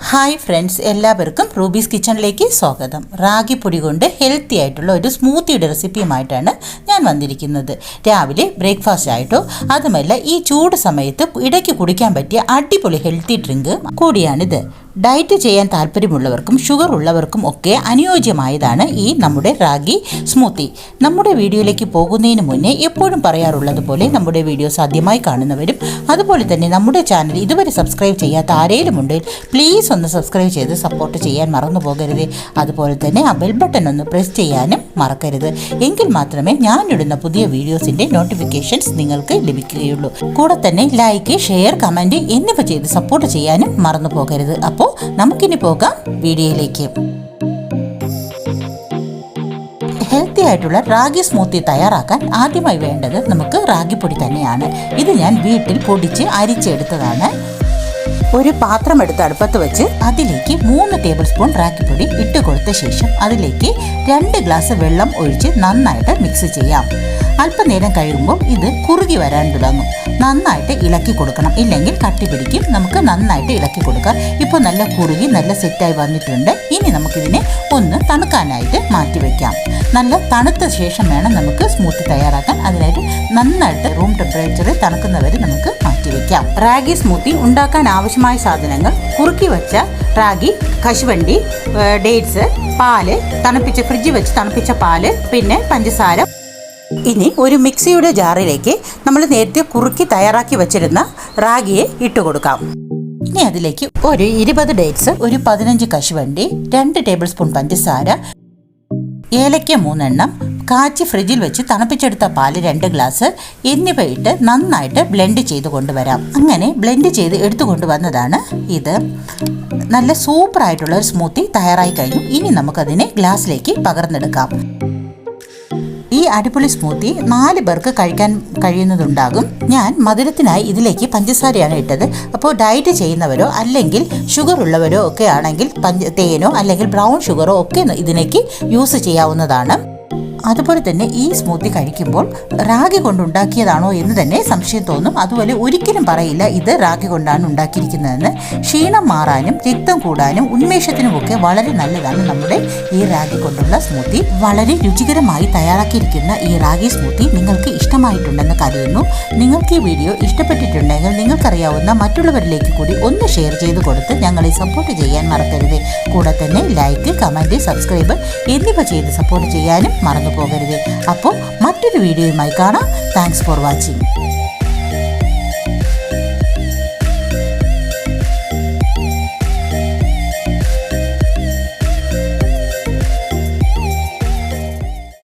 Hi friends, എല്ലാവർക്കും rubies കിച്ചണിലേക്ക് സ്വാഗതം. റാഗിപ്പൊടി കൊണ്ട് ഹെൽത്തി ആയിട്ടുള്ള ഒരു സ്മൂത്തിയുടെ റെസിപ്പിയുമായിട്ടാണ് ഞാൻ വന്നിരിക്കുന്നത്. രാവിലെ ബ്രേക്ക്ഫാസ്റ്റ് ആയിട്ടോ അതുമല്ല ഈ ചൂട് സമയത്ത് ഇടയ്ക്ക് കുടിക്കാൻ പറ്റിയ അടിപൊളി ഹെൽത്തി ഡ്രിങ്ക് കൂടിയാണിത്. ഡയറ്റ് ചെയ്യാൻ താല്പര്യമുള്ളവർക്കും ഷുഗർ ഉള്ളവർക്കും ഒക്കെ അനുയോജ്യമായതാണ് ഈ നമ്മുടെ റാഗി സ്മൂത്തി. നമ്മുടെ വീഡിയോയിലേക്ക് പോകുന്നതിന് മുന്നേ എപ്പോഴും പറയാറുള്ളത് പോലെ നമ്മുടെ വീഡിയോസ് ആദ്യമായി കാണുന്നവരും അതുപോലെ തന്നെ നമ്മുടെ ചാനൽ ഇതുവരെ സബ്സ്ക്രൈബ് ചെയ്യാത്ത ആരെങ്കിലും ഉണ്ടെങ്കിൽ പ്ലീസ് ഒന്ന് സബ്സ്ക്രൈബ് ചെയ്ത് സപ്പോർട്ട് ചെയ്യാൻ മറന്നു പോകരുത്. അതുപോലെ തന്നെ ആ ബെൽ ബട്ടൺ ഒന്ന് പ്രസ് ചെയ്യാനും മറക്കരുത്. എങ്കിൽ മാത്രമേ ഞാനിടുന്ന പുതിയ വീഡിയോസിൻ്റെ നോട്ടിഫിക്കേഷൻസ് നിങ്ങൾക്ക് ലഭിക്കുകയുള്ളൂ. കൂടെ തന്നെ ലൈക്ക്, ഷെയർ, കമൻറ്റ് എന്നിവ ചെയ്ത് സപ്പോർട്ട് ചെയ്യാനും മറന്നു പോകരുത്. അപ്പോൾ നമുക്കിനി പോകാം വീഡിയോയിലേക്ക്. ഹെൽത്തി ആയിട്ടുള്ള റാഗി സ്മൂത്തി തയ്യാറാക്കാൻ ആദ്യമായി വേണ്ടത് നമുക്ക് റാഗിപ്പൊടി തന്നെയാണ്. ഇത് ഞാൻ വീട്ടിൽ പൊടിച്ച് അരിച്ചെടുത്തതാണ്. ഒരു പാത്രം എടുത്ത് അടുപ്പത്ത് വെച്ച് അതിലേക്ക് 3 ടേബിൾ സ്പൂൺ റാഗിപ്പൊടി ഇട്ട് കൊടുത്ത ശേഷം അതിലേക്ക് 2 ഗ്ലാസ് വെള്ളം ഒഴിച്ച് നന്നായിട്ട് മിക്സ് ചെയ്യാം. അല്പനേരം കഴിയുമ്പോൾ ഇത് കുറുകി വരാൻ തുടങ്ങും. നന്നായിട്ട് ഇളക്കി കൊടുക്കണം, ഇല്ലെങ്കിൽ കട്ടി പിടിക്കും. നമുക്ക് നന്നായിട്ട് ഇളക്കി കൊടുക്കാം. ഇപ്പോൾ നല്ല കുറുകി നല്ല സെറ്റായി വന്നിട്ടുണ്ട്. ഇനി നമുക്കിതിനെ ഒന്ന് തണുക്കാനായിട്ട് മാറ്റി വയ്ക്കാം. നല്ല തണുത്ത ശേഷം വേണം നമുക്ക് സ്മൂത്തി തയ്യാറാക്കാൻ. അതിനായിട്ട് നന്നായിട്ട് റൂം ടെമ്പറേച്ചറിൽ തണുക്കുന്നവരെ നമുക്ക് മാറ്റി വയ്ക്കാം. റാഗി സ്മൂത്തി ഉണ്ടാക്കാൻ ആവശ്യമായ സാധനങ്ങൾ: കുറുക്കി വെച്ച റാഗി, കശുവണ്ടി, ഡേറ്റ്സ്, പാല്, ഫ്രിഡ്ജിൽ വെച്ച് തണുപ്പിച്ച പാല്, പിന്നെ പഞ്ചസാര. ഇനി ഒരു മിക്സിയുടെ ജാറിലേക്ക് നമ്മൾ നേരത്തെ കുറുക്കി തയ്യാറാക്കി വെച്ചിരുന്ന റാഗിയെ ഇട്ട് കൊടുക്കാം. ഇനി അതിലേക്ക് ഒരു 20 ഡേറ്റ്സ്, ഒരു 15 കശുവണ്ടി, 2 ടേബിൾ സ്പൂൺ പഞ്ചസാര, ഏലക്ക 3 എണ്ണം, കാച്ചി ഫ്രിഡ്ജിൽ വെച്ച് തണുപ്പിച്ചെടുത്ത പാല് 2 ഗ്ലാസ് എന്നിവ ഇട്ട് നന്നായിട്ട് ബ്ലെൻഡ് ചെയ്ത് കൊണ്ടുവരാം. അങ്ങനെ ബ്ലെൻഡ് ചെയ്ത് എടുത്തു കൊണ്ടുവന്നതാണ് ഇത്. നല്ല സൂപ്പറായിട്ടുള്ള ഒരു സ്മൂത്തി തയ്യാറായി കഴിഞ്ഞു. ഇനി നമുക്കതിനെ ഗ്ലാസ്സിലേക്ക് പകർന്നെടുക്കാം. ഈ അടിപൊളി സ്മൂത്തി 4 പേർക്ക് കഴിക്കാൻ കഴിയുന്നതുണ്ടാകും. ഞാൻ മധുരത്തിനായി ഇതിലേക്ക് പഞ്ചസാരയാണ് ഇട്ടത്. അപ്പോൾ ഡയറ്റ് ചെയ്യുന്നവരോ അല്ലെങ്കിൽ ഷുഗർ ഉള്ളവരോ ഒക്കെ ആണെങ്കിൽ തേനോ അല്ലെങ്കിൽ ബ്രൗൺ ഷുഗറോ ഒക്കെ ഇതിലേക്ക് യൂസ് ചെയ്യാവുന്നതാണ്. അതുപോലെ തന്നെ ഈ സ്മൂത്തി കഴിക്കുമ്പോൾ റാഗി കൊണ്ടുണ്ടാക്കിയതാണോ എന്ന് തന്നെ സംശയം തോന്നും. അതുപോലെ ഒരിക്കലും പറയില്ല ഇത് റാഗി കൊണ്ടാണ് ഉണ്ടാക്കിയിരിക്കുന്നതെന്ന്. ക്ഷീണം മാറാനും രക്തം കൂടാനും ഉന്മേഷത്തിനുമൊക്കെ വളരെ നല്ലതാണ് നമ്മുടെ ഈ റാഗി കൊണ്ടുള്ള സ്മൂത്തി. വളരെ രുചികരമായി തയ്യാറാക്കിയിരിക്കുന്ന ഈ റാഗി സ്മൂത്തി നിങ്ങൾക്ക് ഇഷ്ടമായിട്ടുണ്ടെന്ന് കരുതുന്നു. നിങ്ങൾക്ക് ഈ വീഡിയോ ഇഷ്ടപ്പെട്ടിട്ടുണ്ടെങ്കിൽ നിങ്ങൾക്കറിയാവുന്ന മറ്റുള്ളവരിലേക്ക് കൂടി ഒന്ന് ഷെയർ ചെയ്ത് കൊടുത്ത് ഞങ്ങളെ സപ്പോർട്ട് ചെയ്യാൻ മറക്കരുത്. കൂടെ തന്നെ ലൈക്ക്, കമൻറ്റ്, സബ്സ്ക്രൈബ് എന്നിവ ചെയ്ത് സപ്പോർട്ട് ചെയ്യാനും മറന്നു പോകരുത്. അപ്പോൾ മറ്റൊരു വീഡിയോയുമായി കാണാം. Thanks for watching.